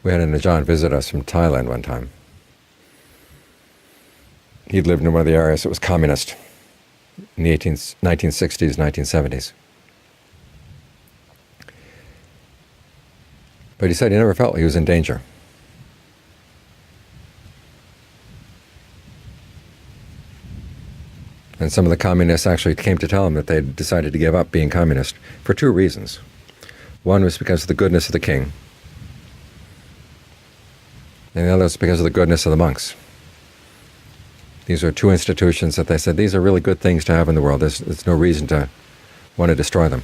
We had an Ajahn visit us from Thailand one time. He'd lived in one of the areas that was communist in the 1960s, 1970s. But he said he never felt he was in danger. And some of the communists actually came to tell him that they'd decided to give up being communist for two reasons. One was because of the goodness of the king, and the other was because of the goodness of the monks. These are two institutions that they said, these are really good things to have in the world. There's no reason to want to destroy them.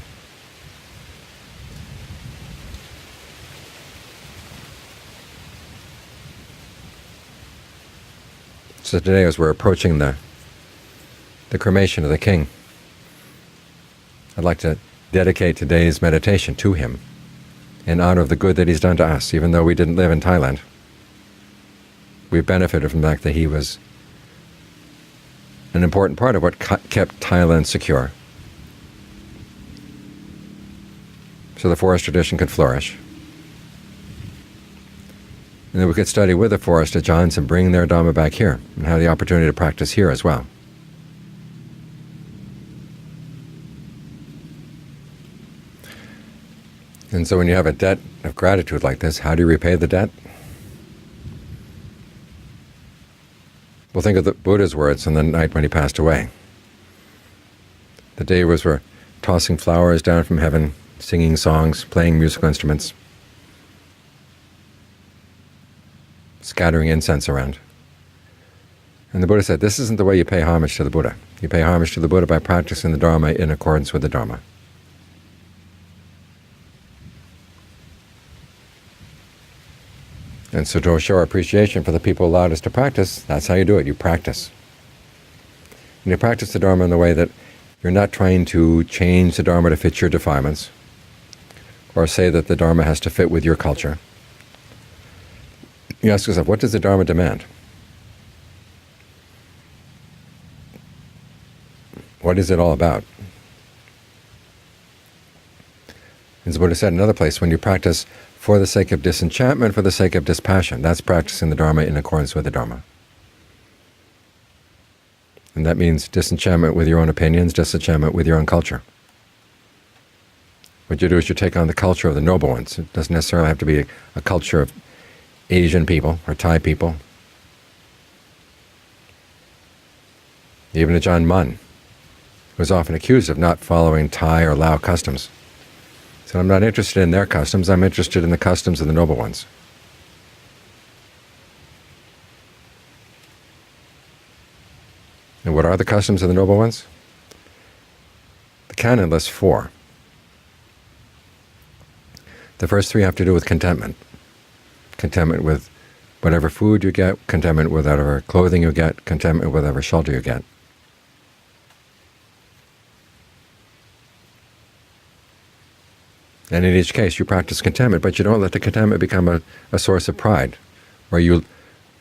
So today, as we're approaching the cremation of the king, I'd like to dedicate today's meditation to him in honor of the good that he's done to us. Even though we didn't live in Thailand, we benefited from the fact that he was an important part of what kept Thailand secure, so the forest tradition could flourish. And then we could study with the forest Ajahns and bring their Dhamma back here, and have the opportunity to practice here as well. And so when you have a debt of gratitude like this, how do you repay the debt? Well, think of the Buddha's words on the night when he passed away. The Devas were tossing flowers down from heaven, singing songs, playing musical instruments, scattering incense around. And the Buddha said, this isn't the way you pay homage to the Buddha. You pay homage to the Buddha by practicing the Dharma in accordance with the Dharma. And so to show our appreciation for the people who allowed us to practice, that's how you do it. You practice. And you practice the Dharma in the way that you're not trying to change the Dharma to fit your defilements, or say that the Dharma has to fit with your culture. You ask yourself, what does the Dharma demand? What is it all about? As the Buddha said in another place, when you practice for the sake of disenchantment, for the sake of dispassion, that's practicing the Dharma in accordance with the Dharma. And that means disenchantment with your own opinions, disenchantment with your own culture. What you do is you take on the culture of the noble ones. It doesn't necessarily have to be a culture of Asian people or Thai people. Even Ajahn Mun was often accused of not following Thai or Lao customs. He said, I'm not interested in their customs, I'm interested in the customs of the noble ones. And what are the customs of the noble ones? The canon lists 4. The first 3 have to do with contentment. Contentment with whatever food you get, contentment with whatever clothing you get, contentment with whatever shelter you get. And in each case, you practice contentment, but you don't let the contentment become a source of pride, where you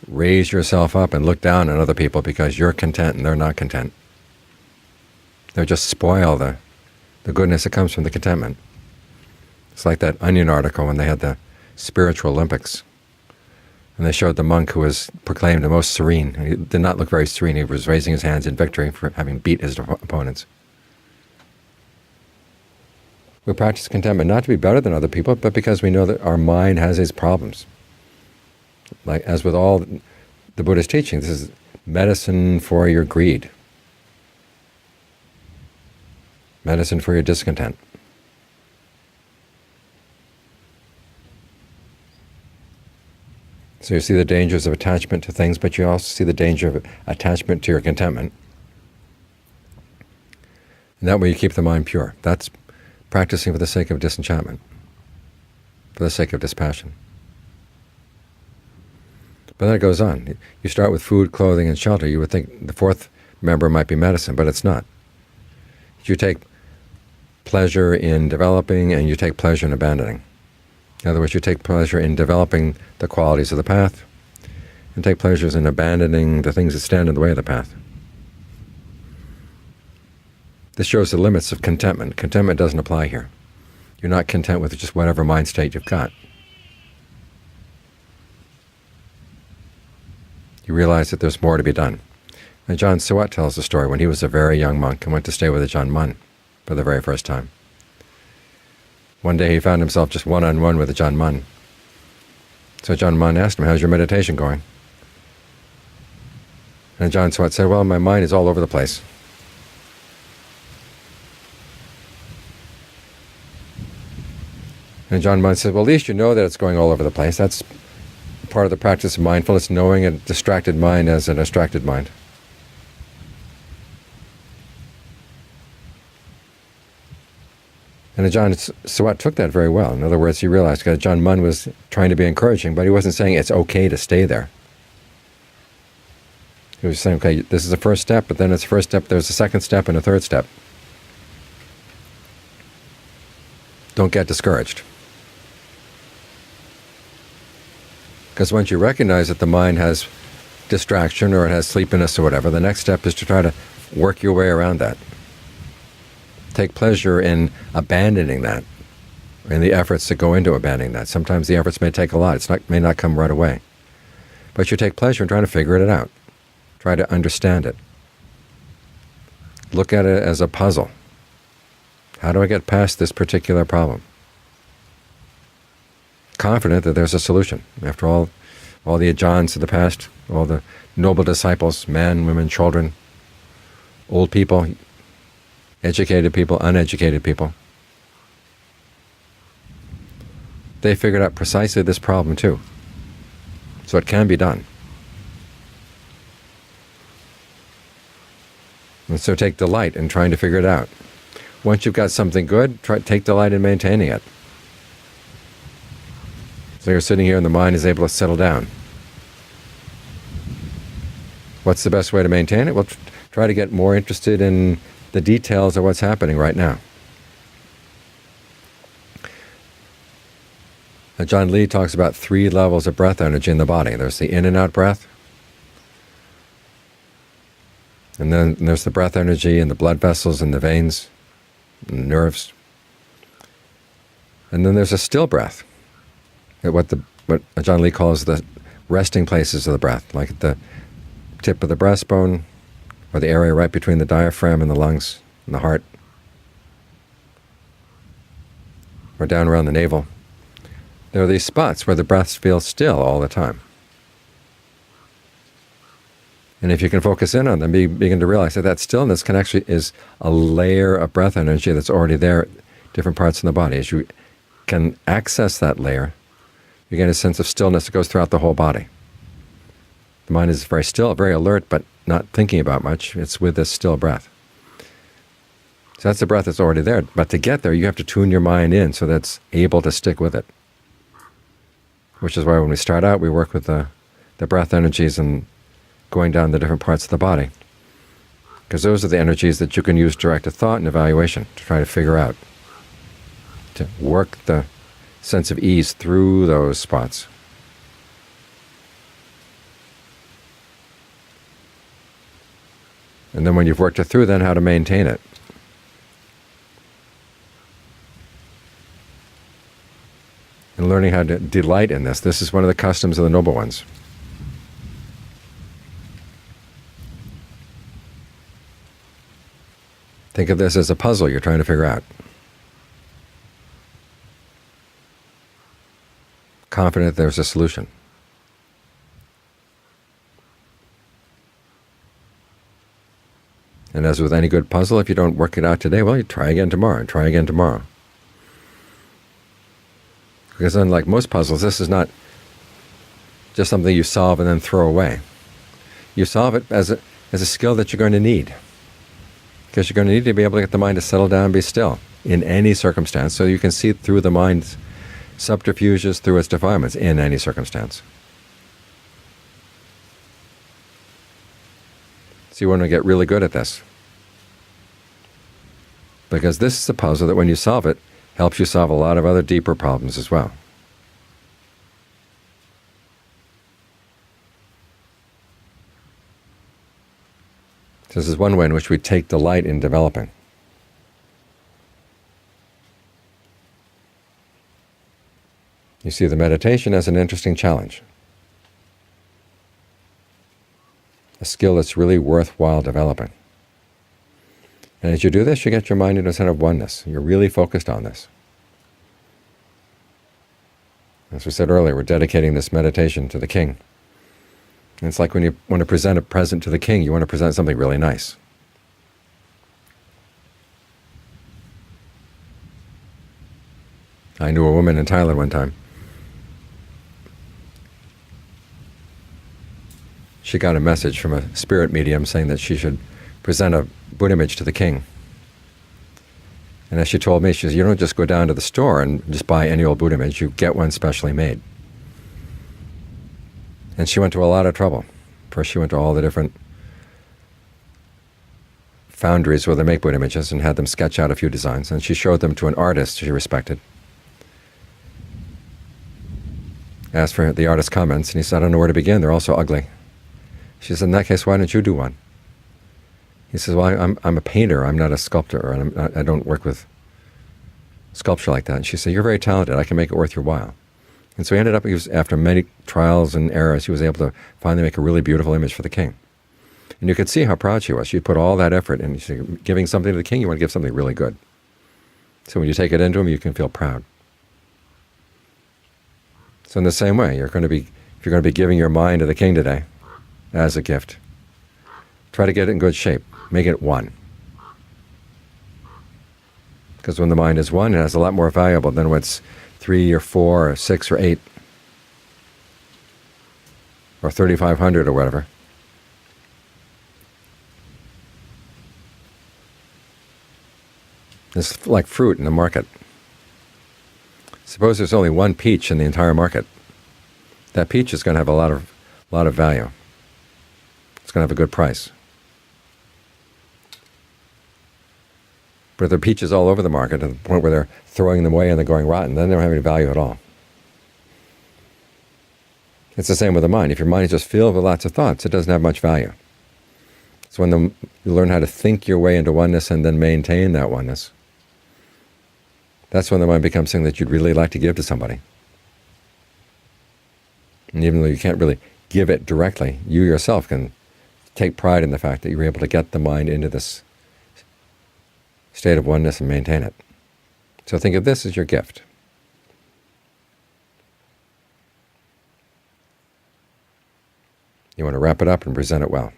raise yourself up and look down on other people because you're content and they're not content. They'll just spoil the goodness that comes from the contentment. It's like that Onion article when they had the spiritual Olympics, and they showed the monk who was proclaimed the most serene. He did not look very serene. He was raising his hands in victory for having beat his opponents. We practice contentment not to be better than other people, but because we know that our mind has its problems. Like, as with all the Buddha's teachings, this is medicine for your greed, medicine for your discontent. So you see the dangers of attachment to things, but you also see the danger of attachment to your contentment. And that way you keep the mind pure. That's practicing for the sake of disenchantment, for the sake of dispassion. But then it goes on. You start with food, clothing, and shelter. You would think the 4th member might be medicine, but it's not. You take pleasure in developing, and you take pleasure in abandoning. In other words, you take pleasure in developing the qualities of the path, and take pleasures in abandoning the things that stand in the way of the path. This shows the limits of contentment. Contentment doesn't apply here. You're not content with just whatever mind state you've got. You realize that there's more to be done. And Ajahn Suwat tells the story when he was a very young monk and went to stay with Ajahn Mun for the very first time. One day he found himself just one-on-one with Ajahn Mun. So Ajahn Mun asked him, "How's your meditation going?" And Ajahn Suwat said, "Well, my mind is all over the place." And Ajahn Mun said, "Well, at least you know that it's going all over the place. That's part of the practice of mindfulness, knowing a distracted mind as a distracted mind." And Ajahn Suwat took that very well. In other words, he realized that Ajahn Mun was trying to be encouraging, but he wasn't saying it's okay to stay there. He was saying, okay, this is the first step, but then it's the first step, there's a second step and a third step. Don't get discouraged. Because once you recognize that the mind has distraction or it has sleepiness or whatever, the next step is to try to work your way around that. Take pleasure in abandoning that, in the efforts that go into abandoning that. Sometimes the efforts may take a lot. It may not come right away. But you take pleasure in trying to figure it out. Try to understand it. Look at it as a puzzle. How do I get past this particular problem? Confident that there's a solution. After all the Ajahns of the past, all the noble disciples, men, women, children, old people, educated people, uneducated people, they figured out precisely this problem too. So it can be done. And so take delight in trying to figure it out. Once you've got something good, take delight in maintaining it. So you're sitting here and the mind is able to settle down. What's the best way to maintain it? Well, try to get more interested in the details of what's happening right now. Ajahn Lee talks about 3 levels of breath energy in the body. There's the in and out breath, and then there's the breath energy in the blood vessels and the veins and the nerves. And then there's a still breath, what Ajahn Lee calls the resting places of the breath, like at the tip of the breastbone, or the area right between the diaphragm and the lungs and the heart, or down around the navel. There are these spots where the breath feels still all the time. And if you can focus in on them, you begin to realize that that stillness is a layer of breath energy that's already there at different parts in the body. As you can access that layer, you get a sense of stillness that goes throughout the whole body. The mind is very still, very alert, but not thinking about much. It's with this still breath. So that's the breath that's already there. But to get there, you have to tune your mind in so that it's able to stick with it. Which is why when we start out, we work with the breath energies and going down the different parts of the body. Because those are the energies that you can use directed thought and evaluation to try to figure out, to work the sense of ease through those spots. And then when you've worked it through, then how to maintain it. And learning how to delight in this. This is one of the customs of the noble ones. Think of this as a puzzle you're trying to figure out. Confident there's a solution. And as with any good puzzle, if you don't work it out today, well, you try again tomorrow, and try again tomorrow. Because unlike most puzzles, this is not just something you solve and then throw away. You solve it as a skill that you're going to need. Because you're going to need to be able to get the mind to settle down and be still in any circumstance, so you can see through the mind's subterfuges, through its defilements, in any circumstance. So you want to get really good at this. Because this is a puzzle that when you solve it, helps you solve a lot of other deeper problems as well. So this is one way in which we take delight in developing. You see the meditation as an interesting challenge. skill that's really worthwhile developing. And as you do this, you get your mind into a sense of oneness. You're really focused on this. As we said earlier, we're dedicating this meditation to the king. And it's like when you want to present a present to the king, you want to present something really nice. I knew a woman in Thailand one time. She got a message from a spirit medium saying that she should present a Buddha image to the king. And as she told me, she says, you don't just go down to the store and just buy any old Buddha image, you get one specially made. And she went to a lot of trouble. First she went to all the different foundries where they make Buddha images and had them sketch out a few designs. And she showed them to an artist she respected. Asked for the artist's comments, and he said, I don't know where to begin, they're all so ugly. She said, in that case, why don't you do one? He says, well, I'm a painter, I'm not a sculptor, and I don't work with sculpture like that. And she said, you're very talented, I can make it worth your while. And so he ended up, after many trials and errors, he was able to finally make a really beautiful image for the king. And you could see how proud she was. She put all that effort in giving something to the king, you want to give something really good. So when you take it into him, you can feel proud. So in the same way, if you're going to be giving your mind to the king today as a gift, try to get it in good shape. Make it one. Because when the mind is one, it has a lot more valuable than when it's 3 or 4 or 6 or 8 or 3,500 or whatever. It's like fruit in the market. Suppose there's only one peach in the entire market. That peach is going to have a lot of value. It's going to have a good price. But if there are peaches all over the market to the point where they're throwing them away and they're going rotten, then they don't have any value at all. It's the same with the mind. If your mind is just filled with lots of thoughts, it doesn't have much value. So when you learn how to think your way into oneness and then maintain that oneness, that's when the mind becomes something that you'd really like to give to somebody. And even though you can't really give it directly, you yourself can take pride in the fact that you were able to get the mind into this state of oneness and maintain it. So think of this as your gift. You want to wrap it up and present it well.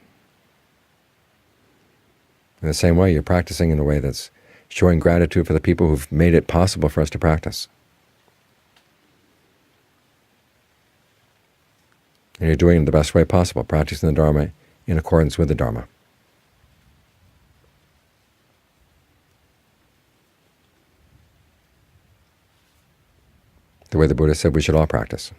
In the same way, you're practicing in a way that's showing gratitude for the people who've made it possible for us to practice. And you're doing it in the best way possible, practicing the Dharma in accordance with the Dharma. The way the Buddha said we should all practice.